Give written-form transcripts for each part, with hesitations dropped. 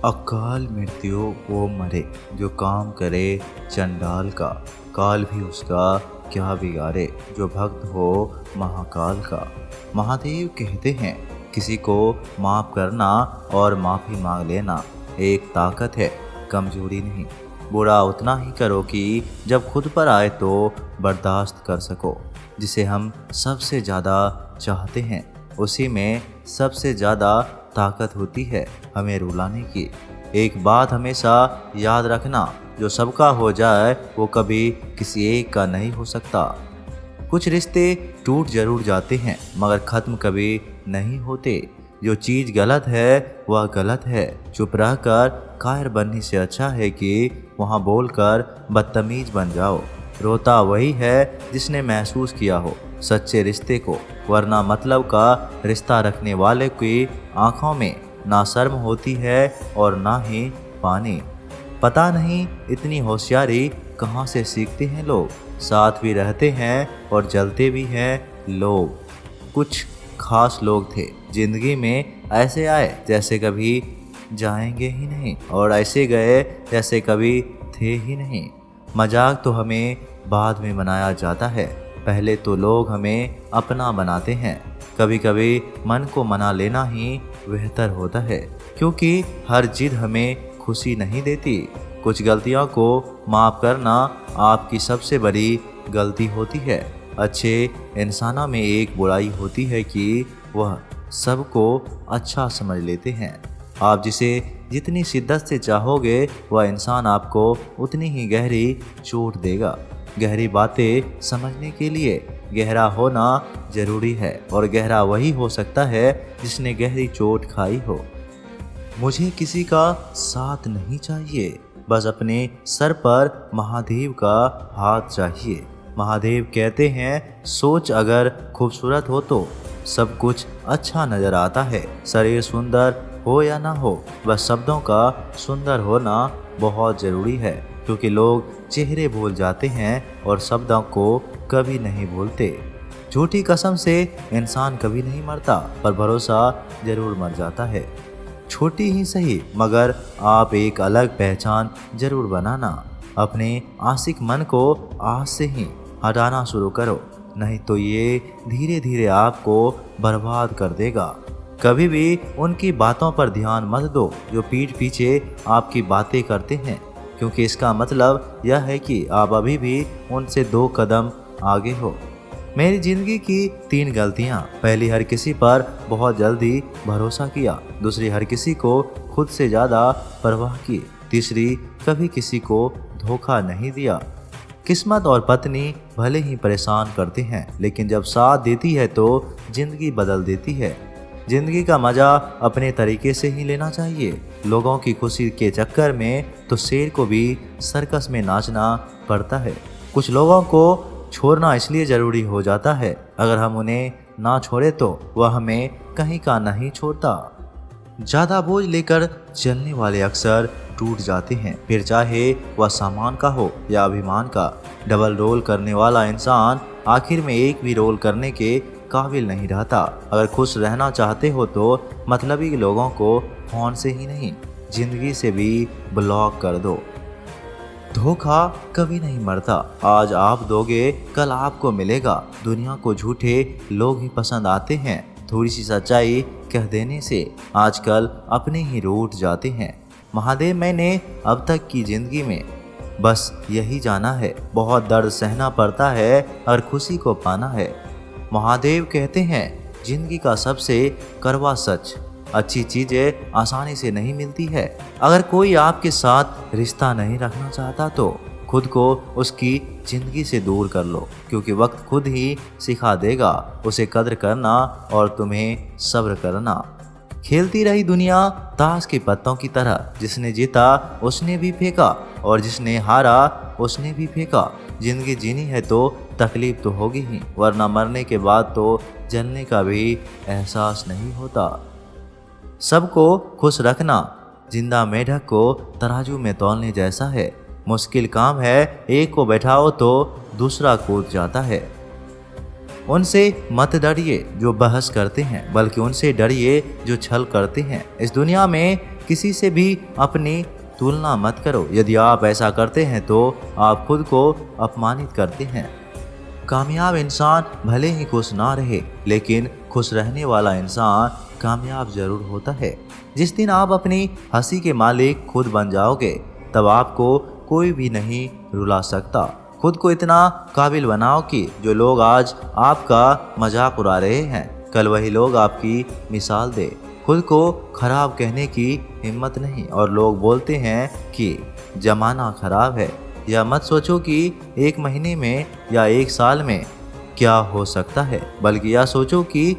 अकाल मृत्यु वो मरे जो काम करे चंडाल का, काल भी उसका क्या बिगाड़े जो भक्त हो महाकाल का। महादेव कहते हैं किसी को माफ़ करना और माफ़ी मांग लेना एक ताकत है, कमजोरी नहीं। बुरा उतना ही करो कि जब खुद पर आए तो बर्दाश्त कर सको। जिसे हम सबसे ज़्यादा चाहते हैं उसी में सबसे ज़्यादा ताकत होती है हमें रुलाने की। एक बात हमेशा याद रखना, जो सबका हो जाए वो कभी किसी एक का नहीं हो सकता। कुछ रिश्ते टूट जरूर जाते हैं मगर ख़त्म कभी नहीं होते। जो चीज़ गलत है वह गलत है। चुप रहकर कायर बनने से अच्छा है कि वहाँ बोलकर बदतमीज बन जाओ। रोता वही है जिसने महसूस किया हो सच्चे रिश्ते को, वरना मतलब का रिश्ता रखने वाले की आँखों में ना शर्म होती है और ना ही पानी। पता नहीं इतनी होशियारी कहाँ से सीखते हैं लोग। साथ भी रहते हैं और जलते भी हैं लोग। कुछ खास लोग थे जिंदगी में, ऐसे आए जैसे कभी जाएंगे ही नहीं और ऐसे गए जैसे कभी थे ही नहीं। मजाक तो हमें बाद में मनाया जाता है, पहले तो लोग हमें अपना बनाते हैं। कभी कभी मन को मना लेना ही बेहतर होता है, क्योंकि हर जिद हमें खुशी नहीं देती। कुछ गलतियों को माफ़ करना आपकी सबसे बड़ी गलती होती है। अच्छे इंसानों में एक बुराई होती है कि वह सबको अच्छा समझ लेते हैं। आप जिसे जितनी शिद्दत से चाहोगे वह इंसान आपको उतनी ही गहरी चोट देगा। गहरी बातें समझने के लिए गहरा होना ज़रूरी है और गहरा वही हो सकता है जिसने गहरी चोट खाई हो। मुझे किसी का साथ नहीं चाहिए, बस अपने सर पर महादेव का हाथ चाहिए। महादेव कहते हैं सोच अगर खूबसूरत हो तो सब कुछ अच्छा नज़र आता है। शरीर सुंदर हो या ना हो, बस शब्दों का सुंदर होना बहुत ज़रूरी है, क्योंकि लोग चेहरे भूल जाते हैं और शब्दों को कभी नहीं भूलते। झूठी कसम से इंसान कभी नहीं मरता, पर भरोसा ज़रूर मर जाता है। छोटी ही सही मगर आप एक अलग पहचान ज़रूर बनाना। अपने आशिक मन को आज से ही हटाना शुरू करो, नहीं तो ये धीरे धीरे आपको बर्बाद कर देगा। कभी भी उनकी बातों पर ध्यान मत दो जो पीठ पीछे आपकी बातें करते हैं, क्योंकि इसका मतलब यह है कि आप अभी भी उनसे 2 कदम आगे हो। मेरी ज़िंदगी की 3 गलतियाँ। पहली, हर किसी पर बहुत जल्दी भरोसा किया। दूसरी, हर किसी को खुद से ज़्यादा परवाह की। तीसरी, कभी किसी को धोखा नहीं दिया। किस्मत और पत्नी भले ही परेशान करते हैं, लेकिन जब साथ देती है तो ज़िंदगी बदल देती है। ज़िंदगी का मज़ा अपने तरीके से ही लेना चाहिए। लोगों की खुशी के चक्कर में तो शेर को भी सर्कस में नाचना पड़ता है। कुछ लोगों को छोड़ना इसलिए ज़रूरी हो जाता है, अगर हम उन्हें ना छोड़े तो वह हमें कहीं का नहीं छोड़ता। ज़्यादा बोझ लेकर चलने वाले अक्सर टूट जाते हैं, फिर चाहे वह सामान का हो या अभिमान का। डबल रोल करने वाला इंसान आखिर में एक भी रोल करने के काबिल नहीं रहता। अगर खुश रहना चाहते हो तो मतलबी लोगों को फ़ोन से ही नहीं, ज़िंदगी से भी ब्लॉक कर दो। धोखा कभी नहीं मरता। आज आप दोगे कल आपको मिलेगा। दुनिया को झूठे लोग ही पसंद आते हैं। थोड़ी सी सच्चाई कह देने से आजकल अपने ही रूठ जाते हैं। महादेव, मैंने अब तक की ज़िंदगी में बस यही जाना है, बहुत दर्द सहना पड़ता है और खुशी को पाना है। महादेव कहते हैं ज़िंदगी का सबसे कड़वा सच, अच्छी चीज़ें आसानी से नहीं मिलती है। अगर कोई आपके साथ रिश्ता नहीं रखना चाहता तो खुद को उसकी ज़िंदगी से दूर कर लो, क्योंकि वक्त खुद ही सिखा देगा उसे कद्र करना और तुम्हें सब्र करना। खेलती रही दुनिया ताश के पत्तों की तरह, जिसने जीता उसने भी फेंका और जिसने हारा उसने भी फेंका। ज़िंदगी जीनी है तो तकलीफ तो होगी ही, वरना मरने के बाद तो जलने का भी एहसास नहीं होता। सबको खुश रखना जिंदा मेढक को तराजू में तौलने जैसा है। मुश्किल काम है, एक को बैठाओ तो दूसरा कूद जाता है। उनसे मत डरिए जो बहस करते हैं, बल्कि उनसे डरिए जो छल करते हैं। इस दुनिया में किसी से भी अपनी तुलना मत करो। यदि आप ऐसा करते हैं तो आप खुद को अपमानित करते हैं। कामयाब इंसान भले ही खुश ना रहे, लेकिन खुश रहने वाला इंसान कामयाब जरूर होता है। जिस दिन आप अपनी हंसी के मालिक खुद बन जाओगे, तब आपको कोई भी नहीं रुला सकता। खुद को इतना काबिल बनाओ कि जो लोग आज आपका मजाक उड़ा रहे हैं, कल वही लोग आपकी मिसाल दे। खुद को खराब कहने की हिम्मत नहीं। और लोग बोलते हैं कि जमाना खराब है, या मत सोचो कि एक महीने में या एक साल में क्या हो सकता है, बल्कि यह सोचो कि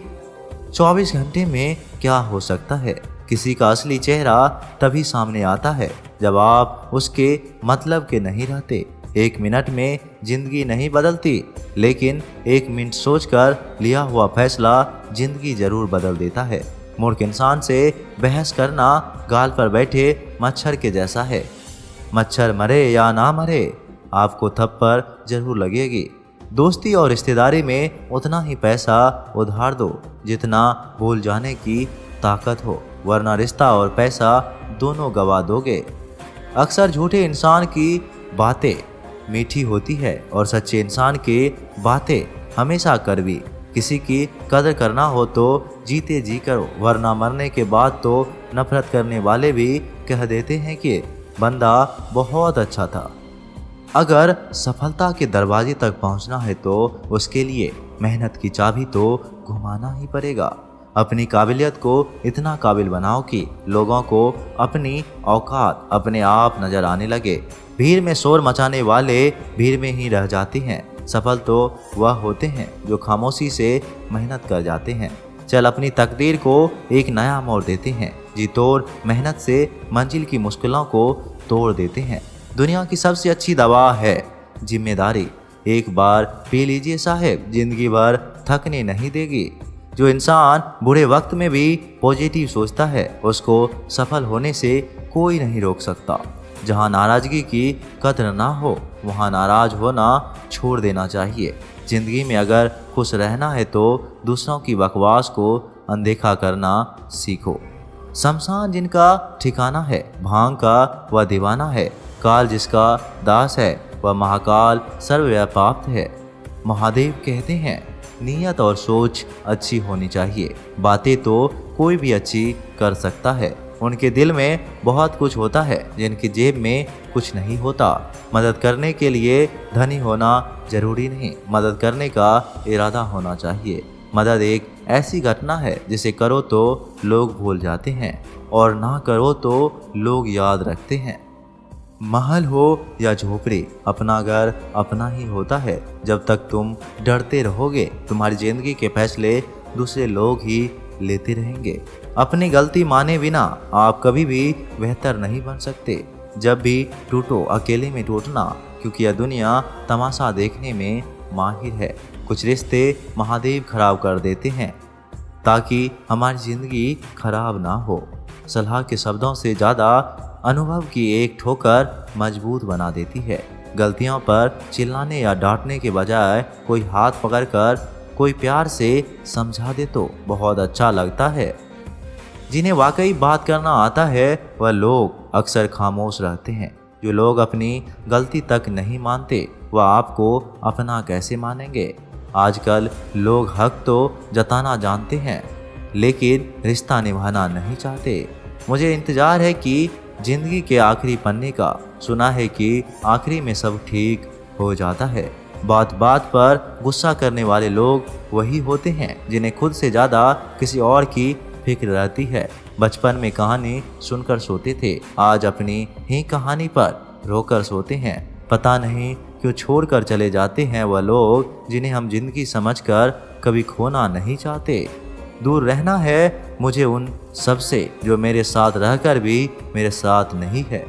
24 घंटे में क्या हो सकता है। किसी का असली चेहरा तभी सामने आता है जब आप उसके मतलब के नहीं रहते। एक मिनट में जिंदगी नहीं बदलती, लेकिन एक मिनट सोचकर लिया हुआ फैसला जिंदगी जरूर बदल देता है। मूर्ख इंसान से बहस करना गाल पर बैठे मच्छर के जैसा है। मच्छर मरे या ना मरे, आपको थप्पड़ जरूर लगेगी। दोस्ती और रिश्तेदारी में उतना ही पैसा उधार दो जितना भूल जाने की ताकत हो, वरना रिश्ता और पैसा दोनों गवा दोगे। अक्सर झूठे इंसान की बातें मीठी होती है और सच्चे इंसान की बातें हमेशा कड़वी। किसी की कदर करना हो तो जीते जी करो, वरना मरने के बाद तो नफरत करने वाले भी कह देते हैं कि बंदा बहुत अच्छा था। अगर सफलता के दरवाजे तक पहुंचना है तो उसके लिए मेहनत की चाबी तो घुमाना ही पड़ेगा। अपनी काबिलियत को इतना काबिल बनाओ कि लोगों को अपनी औकात अपने आप नजर आने लगे। भीड़ में शोर मचाने वाले भीड़ में ही रह जाते हैं। सफल तो वह होते हैं जो खामोशी से मेहनत कर जाते हैं। चल अपनी तकदीर को एक नया मोड़ देते हैं। जी तोड़ मेहनत से मंजिल की मुश्किलों को तोड़ देते हैं। दुनिया की सबसे अच्छी दवा है जिम्मेदारी। एक बार पी लीजिए साहब, जिंदगी भर थकने नहीं देगी। जो इंसान बुरे वक्त में भी पॉजिटिव सोचता है, उसको सफल होने से कोई नहीं रोक सकता। जहाँ नाराजगी की कद्र ना हो, वहाँ नाराज होना छोड़ देना चाहिए। जिंदगी में अगर खुश रहना है तो दूसरों की बकवास को अनदेखा करना सीखो। शमशान जिनका ठिकाना है, भांग का वह दीवाना है। काल जिसका दास है, वह महाकाल सर्वव्यापात है। महादेव कहते हैं नीयत और सोच अच्छी होनी चाहिए। बातें तो कोई भी अच्छी कर सकता है। उनके दिल में बहुत कुछ होता है जिनकी जेब में कुछ नहीं होता। मदद करने के लिए धनी होना जरूरी नहीं, मदद करने का इरादा होना चाहिए। मदद एक ऐसी घटना है जिसे करो तो लोग भूल जाते हैं और ना करो तो लोग याद रखते हैं। महल हो या झोपड़ी, अपना घर अपना ही होता है। जब तक तुम डरते रहोगे, तुम्हारी जिंदगी के फैसले दूसरे लोग ही लेते रहेंगे। अपनी गलती माने बिना आप कभी भी बेहतर नहीं बन सकते। जब भी टूटो, अकेले में टूटना, क्योंकि यह दुनिया तमाशा देखने में माहिर है। कुछ रिश्ते महादेव खराब कर देते हैं ताकि हमारी जिंदगी खराब ना हो। सलाह के शब्दों से ज़्यादा अनुभव की एक ठोकर मजबूत बना देती है। गलतियों पर चिल्लाने या डांटने के बजाय कोई हाथ पकड़कर कोई प्यार से समझा दे तो बहुत अच्छा लगता है। जिन्हें वाकई बात करना आता है वह लोग अक्सर खामोश रहते हैं। जो लोग अपनी गलती तक नहीं मानते वह आपको अपना कैसे मानेंगे। आजकल लोग हक तो जताना जानते हैं, लेकिन रिश्ता निभाना नहीं चाहते। मुझे इंतज़ार है कि जिंदगी के आखिरी पन्ने का। सुना है कि आखिरी में सब ठीक हो जाता है। बात बात पर गुस्सा करने वाले लोग वही होते हैं जिन्हें खुद से ज़्यादा किसी और की फिक्र रहती है। बचपन में कहानी सुनकर सोते थे, आज अपनी ही कहानी पर रोकर सोते हैं। पता नहीं क्यों छोड़कर चले जाते हैं वह लोग जिन्हें हम जिंदगी समझकर कभी खोना नहीं चाहते। दूर रहना है मुझे उन सब से जो मेरे साथ रहकर भी मेरे साथ नहीं है।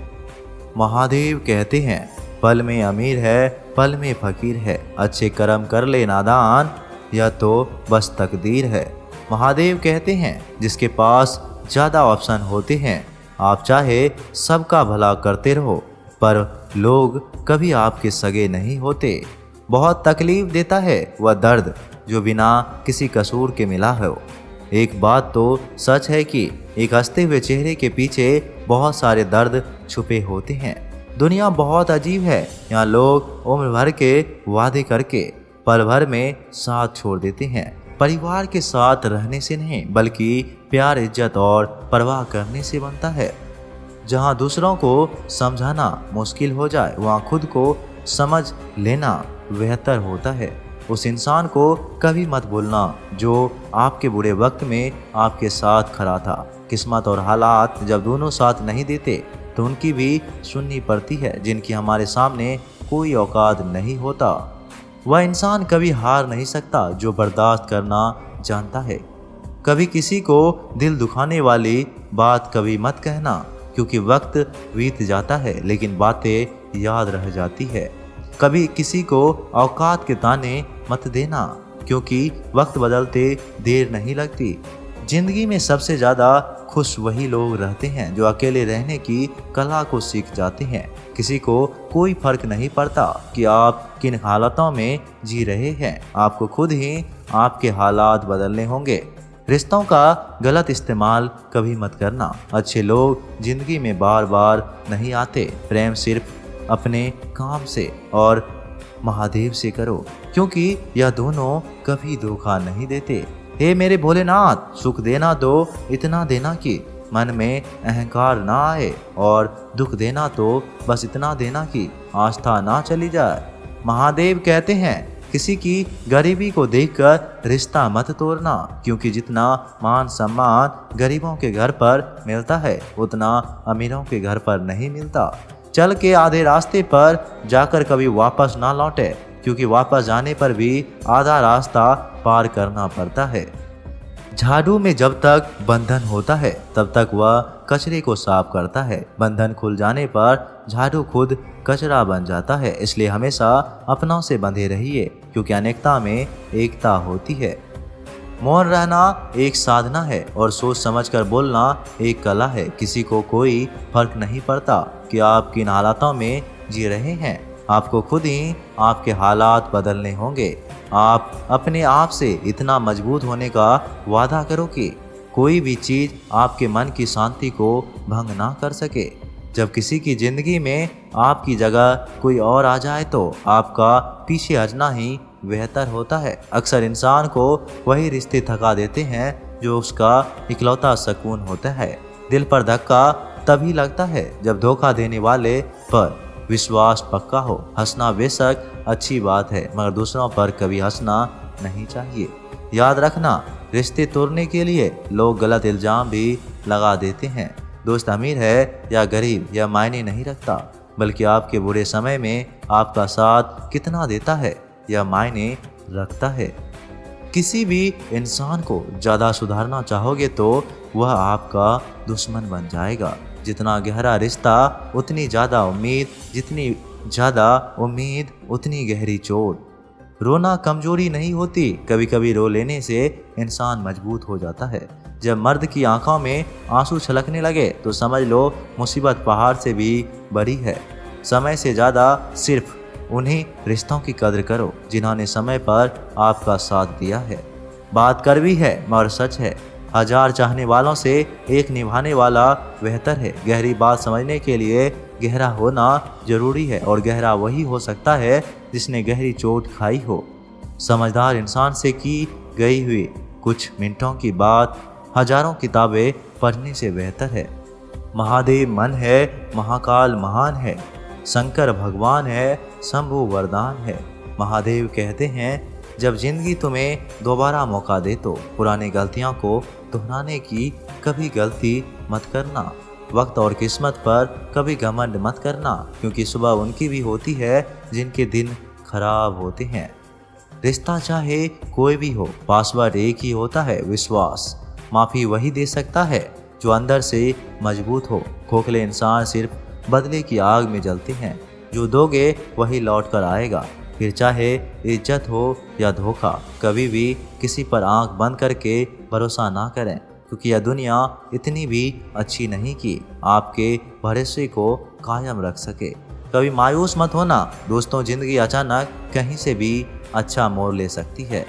महादेव कहते हैं पल में अमीर है, पल में फकीर है। अच्छे कर्म कर ले नादान, यह तो बस तकदीर है। महादेव कहते हैं जिसके पास ज़्यादा ऑप्शन होते हैं, आप चाहे सबका भला करते रहो, पर लोग कभी आपके सगे नहीं होते। बहुत तकलीफ देता है वह दर्द जो बिना किसी कसूर के मिला हो। एक बात तो सच है कि एक हंसते हुए चेहरे के पीछे बहुत सारे दर्द छुपे होते हैं। दुनिया बहुत अजीब है। यहाँ लोग उम्र भर के वादे करके पल भर में साथ छोड़ देते हैं। परिवार के साथ रहने से नहीं, बल्कि प्यार, इज्जत और परवाह करने से बनता है। जहाँ दूसरों को समझाना मुश्किल हो जाए, वहाँ खुद को समझ लेना बेहतर होता है। उस इंसान को कभी मत भूलना जो आपके बुरे वक्त में आपके साथ खड़ा था। किस्मत और हालात जब दोनों साथ नहीं देते तो उनकी भी सुननी पड़ती है, जिनकी हमारे सामने कोई औकात नहीं होता। वह इंसान कभी हार नहीं सकता जो बर्दाश्त करना जानता है। कभी किसी को दिल दुखाने वाली बात कभी मत कहना, क्योंकि वक्त बीत जाता है लेकिन बातें याद रह जाती है। कभी किसी को औकात के ताने मत देना, क्योंकि वक्त बदलते देर नहीं लगती। जिंदगी में सबसे ज़्यादा खुश वही लोग रहते हैं जो अकेले रहने की कला को सीख जाते हैं। किसी को कोई फर्क नहीं पड़ता कि आप किन हालातों में जी रहे हैं, आपको खुद ही आपके हालात बदलने होंगे। रिश्तों का गलत इस्तेमाल कभी मत करना। अच्छे लोग जिंदगी में बार बार नहीं आते। प्रेम सिर्फ अपने काम से और महादेव से करो, क्योंकि यह दोनों कभी धोखा नहीं देते। हे मेरे भोलेनाथ, सुख देना दो, इतना देना कि मन में अहंकार ना आए, और दुख देना तो बस इतना देना कि आस्था ना चली जाए। महादेव कहते हैं, किसी की गरीबी को देखकर रिश्ता मत तोड़ना, क्योंकि जितना मान सम्मान गरीबों के घर पर मिलता है उतना अमीरों के घर पर नहीं मिलता। चल के आधे रास्ते पर जाकर कभी वापस ना लौटे, क्योंकि वापस जाने पर भी आधा रास्ता पार करना पड़ता है। झाड़ू में जब तक बंधन होता है तब तक वह कचरे को साफ करता है। बंधन खुल जाने पर झाड़ू खुद कचरा बन जाता है। इसलिए हमेशा अपनों से बंधे रहिए, क्योंकि अनेकता में एकता होती है। मौन रहना एक साधना है और सोच समझकर बोलना एक कला है। किसी को कोई फर्क नहीं पड़ता कि आप किन हालातों में जी रहे हैं, आपको खुद ही आपके हालात बदलने होंगे। आप अपने आप से इतना मजबूत होने का वादा करो कि कोई भी चीज़ आपके मन की शांति को भंग ना कर सके। जब किसी की ज़िंदगी में आपकी जगह कोई और आ जाए तो आपका पीछे हटना ही बेहतर होता है। अक्सर इंसान को वही रिश्ते थका देते हैं जो उसका इकलौता सुकून होता है। दिल पर धक्का तभी लगता है जब धोखा देने वाले पर विश्वास पक्का हो। हंसना बेशक अच्छी बात है, मगर दूसरों पर कभी हंसना नहीं चाहिए। याद रखना, रिश्ते तोड़ने के लिए लोग गलत इल्ज़ाम भी लगा देते हैं। दोस्त अमीर है या गरीब यह मायने नहीं रखता, बल्कि आपके बुरे समय में आपका साथ कितना देता है यह मायने रखता है। किसी भी इंसान को ज़्यादा सुधारना चाहोगे तो वह आपका दुश्मन बन जाएगा। जितना गहरा रिश्ता उतनी ज़्यादा उम्मीद, जितनी ज़्यादा उम्मीद उतनी गहरी चोट। रोना कमजोरी नहीं होती, कभी कभी रो लेने से इंसान मजबूत हो जाता है। जब मर्द की आंखों में आंसू छलकने लगे तो समझ लो मुसीबत पहाड़ से भी बड़ी है। समय से ज़्यादा सिर्फ उन्हीं रिश्तों की कदर करो जिन्होंने समय पर आपका साथ दिया है। बात कड़वी है मगर सच है, 1000 चाहने वालों से एक निभाने वाला बेहतर है। गहरी बात समझने के लिए गहरा होना जरूरी है, और गहरा वही हो सकता है जिसने गहरी चोट खाई हो। समझदार इंसान से की गई हुई कुछ मिनटों की बात हजारों किताबें पढ़ने से बेहतर है। महादेव मन है, महाकाल महान है, शंकर भगवान है, शंभु वरदान है। महादेव कहते हैं, जब जिंदगी तुम्हें दोबारा मौका दे तो पुरानी गलतियों को दोहराने की कभी गलती मत करना। वक्त और किस्मत पर कभी घमंड मत करना, क्योंकि सुबह उनकी भी होती है जिनके दिन खराब होते हैं। रिश्ता चाहे कोई भी हो, पासवर्ड एक ही होता है, विश्वास। माफ़ी वही दे सकता है जो अंदर से मजबूत हो। खोखले इंसान सिर्फ बदले की आग में जलते हैं, जो दोगे वही लौट कर आएगा। फिर चाहे इज्जत हो या धोखा, कभी भी किसी पर आंख बंद करके भरोसा ना करें, क्योंकि यह दुनिया इतनी भी अच्छी नहीं कि आपके भरोसे को कायम रख सके। कभी मायूस मत होना दोस्तों, जिंदगी अचानक कहीं से भी अच्छा मोड़ ले सकती है।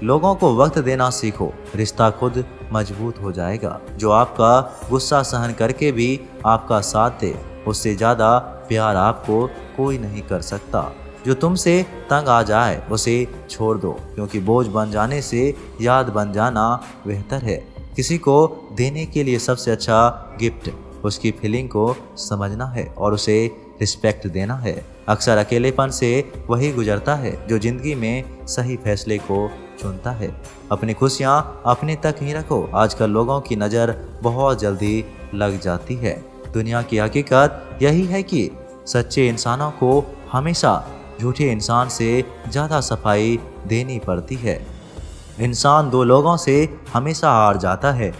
लोगों को वक्त देना सीखो, रिश्ता खुद मजबूत हो जाएगा। जो आपका गुस्सा सहन करके भी आपका साथ दे, उससे ज़्यादा प्यार आपको कोई नहीं कर सकता। जो तुमसे तंग आ जाए उसे छोड़ दो, क्योंकि बोझ बन जाने से याद बन जाना बेहतर है। किसी को देने के लिए सबसे अच्छा गिफ्ट उसकी फीलिंग को समझना है और उसे रिस्पेक्ट देना है। अक्सर अकेलेपन से वही गुजरता है जो ज़िंदगी में सही फैसले को चुनता है। अपनी खुशियाँ अपने तक ही रखो। आजकल लोगों की नज़र बहुत जल्दी लग जाती है। दुनिया की हकीकत यही है कि सच्चे इंसानों को हमेशा झूठे इंसान से ज़्यादा सफाई देनी पड़ती है। इंसान दो लोगों से हमेशा हार जाता है,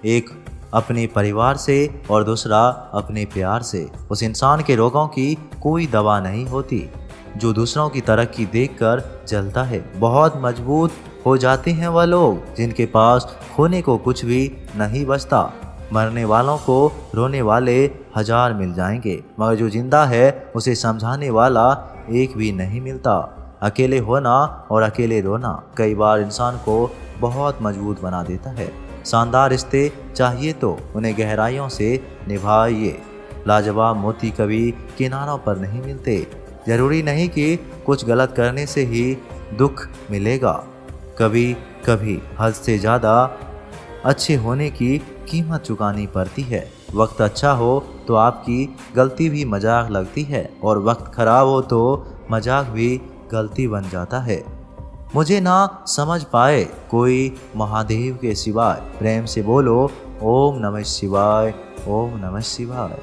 एक अपने परिवार से और दूसरा अपने प्यार से। उस इंसान के रोगों की कोई दवा नहीं होती जो दूसरों की तरक्की देखकर जलता है। बहुत मजबूत हो जाते हैं वह लोग जिनके पास खोने को कुछ भी नहीं बचता। मरने वालों को रोने वाले 1000 मिल जाएंगे, मगर जो जिंदा है उसे समझाने वाला एक भी नहीं मिलता। अकेले होना और अकेले रोना कई बार इंसान को बहुत मजबूत बना देता है। शानदार रिश्ते चाहिए तो उन्हें गहराइयों से निभाइए। लाजवाब मोती कभी किनारों पर नहीं मिलते। जरूरी नहीं कि कुछ गलत करने से ही दुख मिलेगा। कभी कभी हद से ज़्यादा अच्छे होने की कीमत चुकानी पड़ती है। वक्त अच्छा हो तो आपकी गलती भी मजाक लगती है, और वक्त खराब हो तो मजाक भी गलती बन जाता है। मुझे ना समझ पाए कोई महादेव के सिवाय, प्रेम से बोलो ओम नमः शिवाय, ओम नमः शिवाय।